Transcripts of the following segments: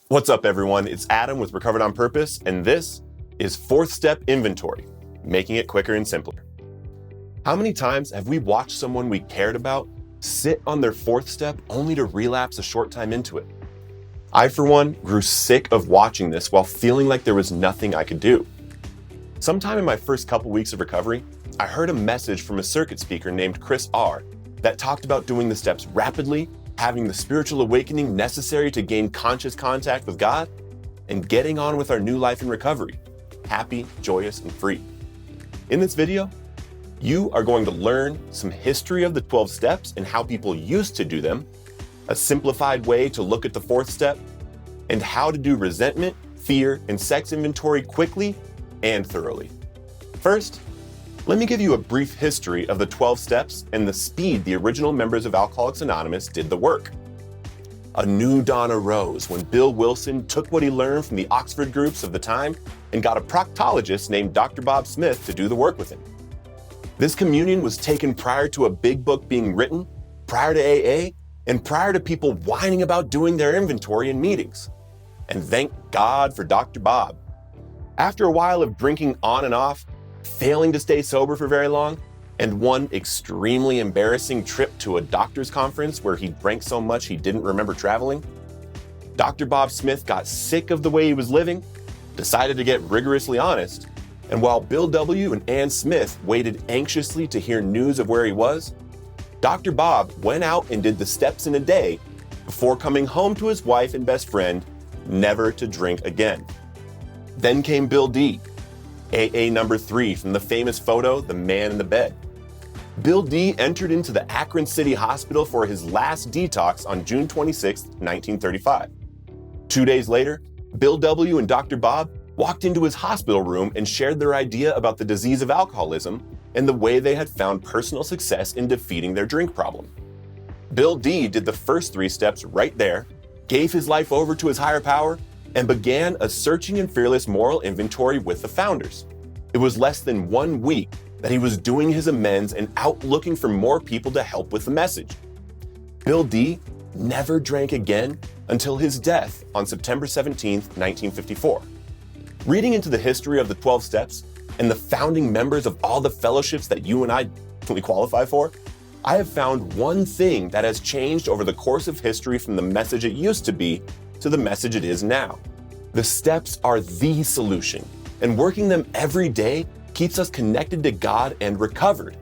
What's up, everyone? It's Adam with Recovered on Purpose, and this is Fourth Step Inventory, making it quicker and simpler. How many times have we watched someone we cared about sit on their fourth step only to relapse a short time into it? I, for one, grew sick of watching this while feeling like there was nothing I could do. Sometime in my first couple weeks of recovery, I heard a message from a circuit speaker named Chris R. that talked about doing the steps rapidly, having the spiritual awakening necessary to gain conscious contact with God, and getting on with our new life in recovery, happy, joyous, and free. In this video, you are going to learn some history of the 12 steps and how people used to do them, a simplified way to look at the fourth step, and how to do resentment, fear, and sex inventory quickly and thoroughly. First, let me give you a brief history of the 12 steps and the speed the original members of Alcoholics Anonymous did the work. A new dawn arose when Bill Wilson took what he learned from the Oxford groups of the time and got a proctologist named Dr. Bob Smith to do the work with him. This communion was taken prior to a big book being written, prior to AA, and prior to people whining about doing their inventory in meetings. And thank God for Dr. Bob. After a while of drinking on and off, failing to stay sober for very long, and one extremely embarrassing trip to a doctor's conference where he drank so much he didn't remember traveling, Dr. Bob Smith got sick of the way he was living, decided to get rigorously honest, and while Bill W. and Ann Smith waited anxiously to hear news of where he was, Dr. Bob went out and did the steps in a day before coming home to his wife and best friend, never to drink again. Then came Bill D., AA number 3 from the famous photo, The Man in the Bed. Bill D. entered into the Akron City Hospital for his last detox on June 26, 1935. 2 days later, Bill W. and Dr. Bob walked into his hospital room and shared their idea about the disease of alcoholism and the way they had found personal success in defeating their drink problem. Bill D. did the first 3 steps right there, gave his life over to his higher power, and began a searching and fearless moral inventory with the founders. It was less than 1 week that he was doing his amends and out looking for more people to help with the message. Bill D. never drank again until his death on September 17, 1954. Reading into the history of the 12 steps and the founding members of all the fellowships that you and I qualify for, I have found one thing that has changed over the course of history from the message it used to be to the message it is now. The steps are the solution, and working them every day keeps us connected to God and recovered,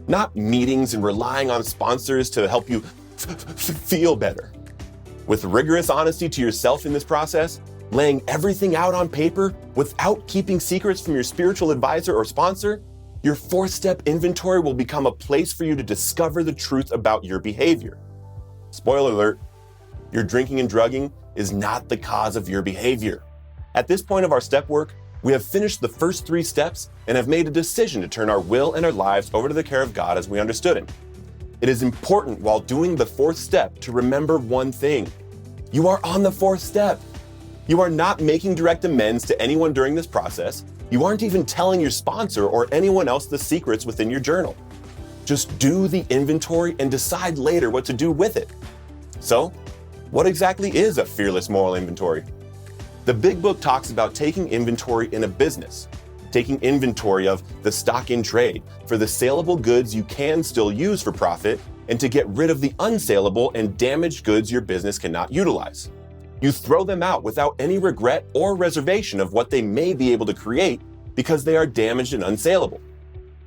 not meetings and relying on sponsors to help you feel better. With rigorous honesty to yourself in this process, laying everything out on paper without keeping secrets from your spiritual advisor or sponsor, your fourth step inventory will become a place for you to discover the truth about your behavior. Spoiler alert, your drinking and drugging is not the cause of your behavior. At this point of our step work, we have finished the first 3 steps and have made a decision to turn our will and our lives over to the care of God as we understood Him. It is important while doing the 4th step to remember one thing. You are on the 4th step. You are not making direct amends to anyone during this process. You aren't even telling your sponsor or anyone else the secrets within your journal. Just do the inventory and decide later what to do with it. So, what exactly is a fearless moral inventory? The Big Book talks about taking inventory in a business, taking inventory of the stock in trade for the saleable goods you can still use for profit and to get rid of the unsaleable and damaged goods your business cannot utilize. You throw them out without any regret or reservation of what they may be able to create because they are damaged and unsaleable.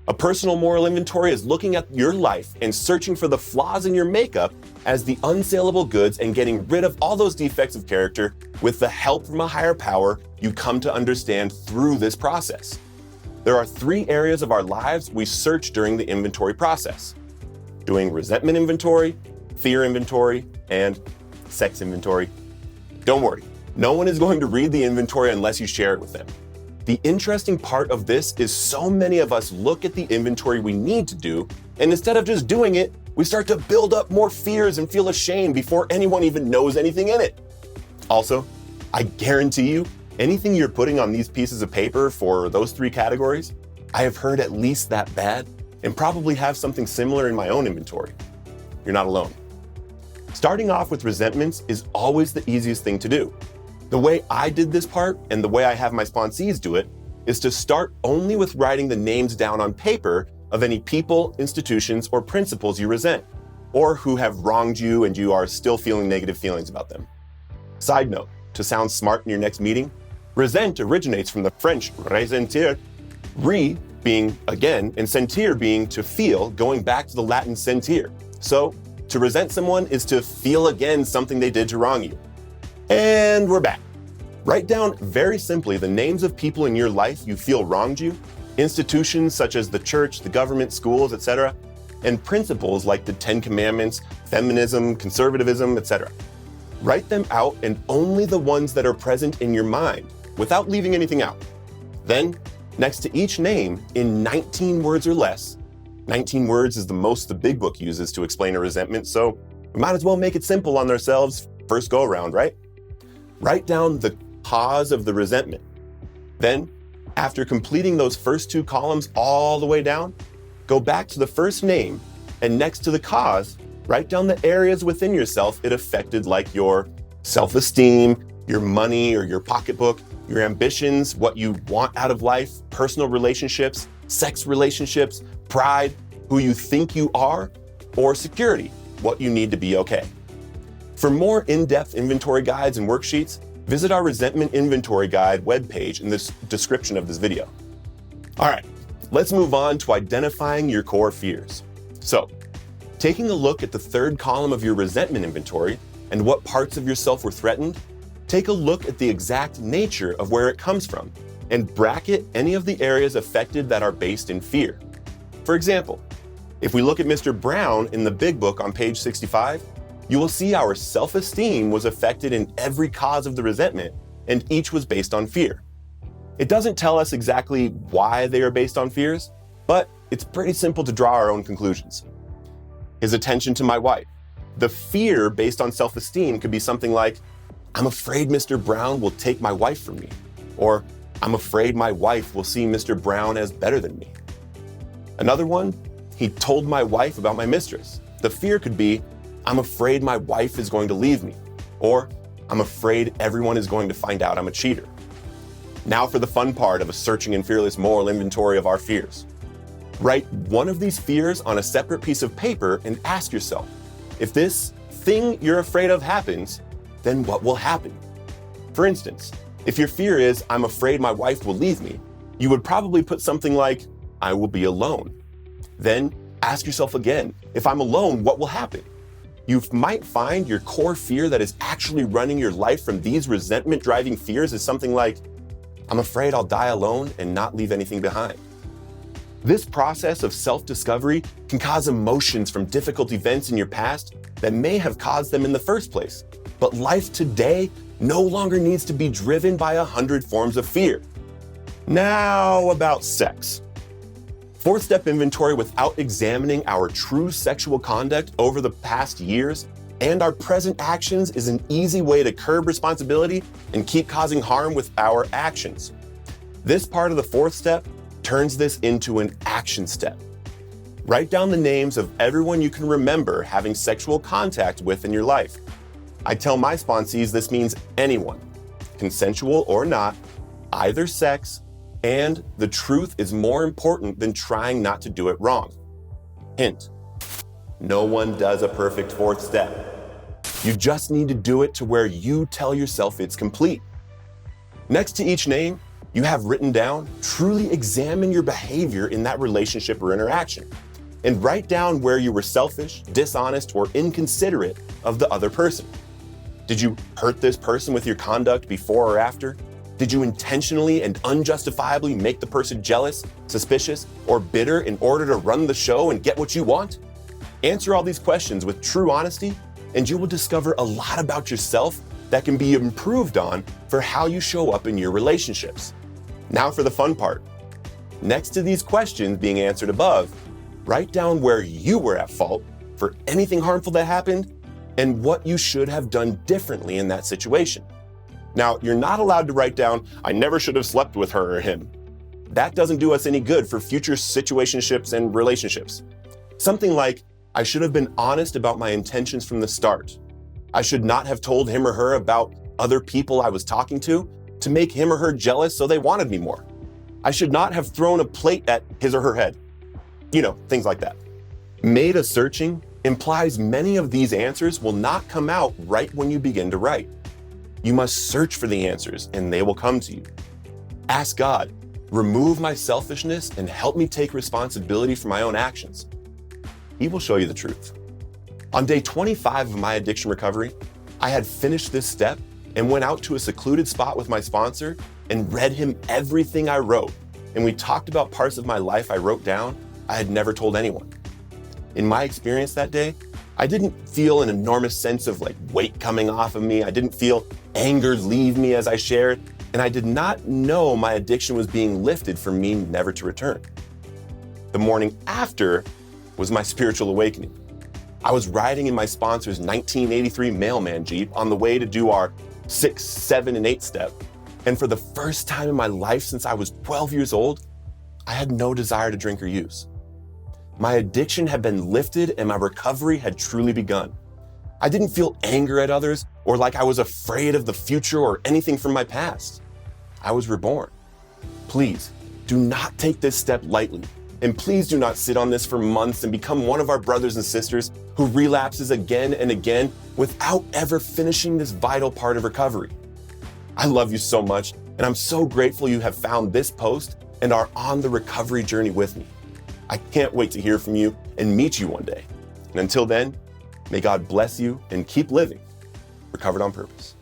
A personal moral inventory is looking at your life and searching for the flaws in your makeup as the unsaleable goods and getting rid of all those defects of character with the help from a higher power you come to understand through this process. There are 3 areas of our lives we search during the inventory process: doing resentment inventory, fear inventory, and sex inventory. Don't worry, no one is going to read the inventory unless you share it with them. The interesting part of this is so many of us look at the inventory we need to do, and instead of just doing it, we start to build up more fears and feel ashamed before anyone even knows anything in it. Also, I guarantee you, anything you're putting on these pieces of paper for those 3 categories, I have heard at least that bad and probably have something similar in my own inventory. You're not alone. Starting off with resentments is always the easiest thing to do. The way I did this part, and the way I have my sponsees do it, is to start only with writing the names down on paper of any people, institutions, or principles you resent, or who have wronged you and you are still feeling negative feelings about them. Side note, to sound smart in your next meeting, resent originates from the French ressentir, re being again, and sentir being to feel, going back to the Latin sentir. So, to resent someone is to feel again something they did to wrong you. And we're back. Write down very simply the names of people in your life you feel wronged you, institutions such as the church, the government, schools, etc., and principles like the Ten Commandments, feminism, conservatism, etc. Write them out, and only the ones that are present in your mind, without leaving anything out. Then, next to each name, in 19 words or less, 19 words is the most the big book uses to explain a resentment, so we might as well make it simple on ourselves first go around, right? Write down the cause of the resentment. Then, after completing those first two columns all the way down, go back to the first name, and next to the cause, write down the areas within yourself it affected, like your self-esteem, your money or your pocketbook, your ambitions, what you want out of life, personal relationships, sex relationships, pride, who you think you are, or security, what you need to be okay. For more in-depth inventory guides and worksheets, visit our Resentment Inventory Guide webpage in the description of this video. All right, let's move on to identifying your core fears. So, taking a look at the third column of your resentment inventory and what parts of yourself were threatened, take a look at the exact nature of where it comes from and bracket any of the areas affected that are based in fear. For example, if we look at Mr. Brown in the Big Book on page 65, you will see our self-esteem was affected in every cause of the resentment, and each was based on fear. It doesn't tell us exactly why they are based on fears, but it's pretty simple to draw our own conclusions. His attention to my wife. The fear based on self-esteem could be something like, I'm afraid Mr. Brown will take my wife from me, or I'm afraid my wife will see Mr. Brown as better than me. Another one, he told my wife about my mistress. The fear could be, I'm afraid my wife is going to leave me, or I'm afraid everyone is going to find out I'm a cheater. Now for the fun part of a searching and fearless moral inventory of our fears. Write one of these fears on a separate piece of paper and ask yourself, if this thing you're afraid of happens, then what will happen? For instance, if your fear is, I'm afraid my wife will leave me, you would probably put something like, I will be alone. Then ask yourself again, if I'm alone, what will happen? You might find your core fear that is actually running your life from these resentment-driving fears is something like, I'm afraid I'll die alone and not leave anything behind. This process of self-discovery can cause emotions from difficult events in your past that may have caused them in the first place. But life today no longer needs to be driven by 100 forms of fear. Now about sex. Fourth step inventory without examining our true sexual conduct over the past years and our present actions is an easy way to curb responsibility and keep causing harm with our actions. This part of the fourth step turns this into an action step. Write down the names of everyone you can remember having sexual contact with in your life. I tell my sponsees this means anyone, consensual or not, either sex, and the truth is more important than trying not to do it wrong. Hint, no one does a perfect fourth step. You just need to do it to where you tell yourself it's complete. Next to each name, you have written down, truly examine your behavior in that relationship or interaction, and write down where you were selfish, dishonest, or inconsiderate of the other person. Did you hurt this person with your conduct before or after? Did you intentionally and unjustifiably make the person jealous, suspicious, or bitter in order to run the show and get what you want? Answer all these questions with true honesty, and you will discover a lot about yourself that can be improved on for how you show up in your relationships. Now for the fun part. Next to these questions being answered above, write down where you were at fault for anything harmful that happened and what you should have done differently in that situation. Now, you're not allowed to write down, I never should have slept with her or him. That doesn't do us any good for future situationships and relationships. Something like, I should have been honest about my intentions from the start. I should not have told him or her about other people I was talking to make him or her jealous so they wanted me more. I should not have thrown a plate at his or her head. Things like that. Meta searching implies many of these answers will not come out right when you begin to write. You must search for the answers and they will come to you. Ask God, remove my selfishness and help me take responsibility for my own actions. He will show you the truth. On day 25 of my addiction recovery, I had finished this step and went out to a secluded spot with my sponsor and read him everything I wrote. And we talked about parts of my life I wrote down I had never told anyone. In my experience that day, I didn't feel an enormous sense of weight coming off of me. I didn't feel anger leave me as I shared. And I did not know my addiction was being lifted for me never to return. The morning after was my spiritual awakening. I was riding in my sponsor's 1983 Mailman Jeep on the way to do our 6, 7, and 8 step. And for the first time in my life since I was 12 years old, I had no desire to drink or use. My addiction had been lifted and my recovery had truly begun. I didn't feel anger at others or like I was afraid of the future or anything from my past. I was reborn. Please do not take this step lightly. And please do not sit on this for months and become one of our brothers and sisters who relapses again and again without ever finishing this vital part of recovery. I love you so much, and I'm so grateful you have found this post and are on the recovery journey with me. I can't wait to hear from you and meet you one day. And until then, may God bless you and keep living Recovered on Purpose.